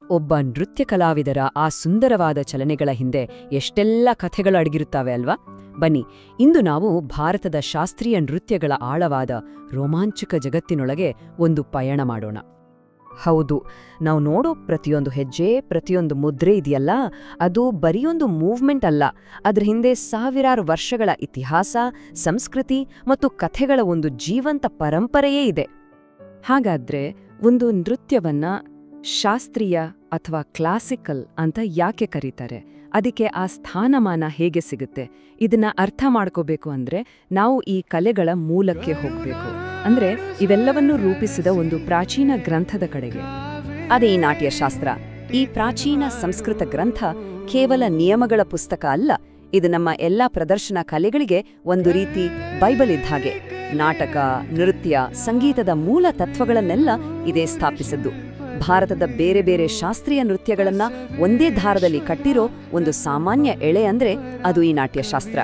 ಒಬ್ಬ ನೃತ್ಯ ಕಲಾವಿದರ ಆ ಸುಂದರವಾದ ಚಲನೆಗಳ ಹಿಂದೆ ಎಷ್ಟೆಲ್ಲ ಕಥೆಗಳು ಅಡಗಿರುತ್ತವೆ ಅಲ್ವಾ? ಬನ್ನಿ, ಇಂದು ನಾವು ಭಾರತದ ಶಾಸ್ತ್ರೀಯ ನೃತ್ಯಗಳ ಆಳವಾದ ರೋಮಾಂಚಕ ಜಗತ್ತಿನೊಳಗೆ ಒಂದು ಪಯಣ ಮಾಡೋಣ. ಹೌದು, ನಾವು ನೋಡೋ ಪ್ರತಿಯೊಂದು ಹೆಜ್ಜೆ, ಪ್ರತಿಯೊಂದು ಮುದ್ರೆ ಇದೆಯಲ್ಲ, ಅದು ಬರೀಯೊಂದು ಮೂವ್ಮೆಂಟ್ ಅಲ್ಲ. ಅದ್ರ ಹಿಂದೆ ಸಾವಿರಾರು ವರ್ಷಗಳ ಇತಿಹಾಸ, ಸಂಸ್ಕೃತಿ ಮತ್ತು ಕಥೆಗಳ ಒಂದು ಜೀವಂತ ಪರಂಪರೆಯೇ ಇದೆ. ಹಾಗಾದ್ರೆ ಒಂದು ನೃತ್ಯವನ್ನ ಶಾಸ್ತ್ರೀಯ ಅಥವಾ ಕ್ಲಾಸಿಕಲ್ ಅಂತ ಯಾಕೆ ಕರೀತಾರೆ? ಅದಕ್ಕೆ ಆ ಸ್ಥಾನಮಾನ ಹೇಗೆ ಸಿಗುತ್ತೆ? ಇದನ್ನ ಅರ್ಥ ಮಾಡ್ಕೋಬೇಕು ಅಂದ್ರೆ ನಾವು ಈ ಕಲೆಗಳ ಮೂಲಕ್ಕೆ ಹೋಗ್ಬೇಕು. ಅಂದ್ರೆ ಇವೆಲ್ಲವನ್ನೂ ರೂಪಿಸಿದ ಒಂದು ಪ್ರಾಚೀನ ಗ್ರಂಥದ ಕಡೆಗೆ. ಅದೇ ಈ ನಾಟ್ಯಶಾಸ್ತ್ರ. ಈ ಪ್ರಾಚೀನ ಸಂಸ್ಕೃತ ಗ್ರಂಥ ಕೇವಲ ನಿಯಮಗಳ ಪುಸ್ತಕ ಅಲ್ಲ, ಇದು ನಮ್ಮ ಎಲ್ಲಾ ಪ್ರದರ್ಶನ ಕಲೆಗಳಿಗೆ ಒಂದು ರೀತಿ ಬೈಬಲ್ ಇದ್ದ ಹಾಗೆ. ನಾಟಕ, ನೃತ್ಯ, ಸಂಗೀತದ ಮೂಲ ತತ್ವಗಳನ್ನೆಲ್ಲ ಇದೇ ಸ್ಥಾಪಿಸಿದ್ದು. ಭಾರತದ ಬೇರೆ ಬೇರೆ ಶಾಸ್ತ್ರೀಯ ನೃತ್ಯಗಳನ್ನ ಒಂದೇ ದಾರದಲ್ಲಿ ಕಟ್ಟಿರೋ ಒಂದು ಸಾಮಾನ್ಯ ಎಳೆ ಅಂದ್ರೆ ಅದು ಈ ನಾಟ್ಯಶಾಸ್ತ್ರ.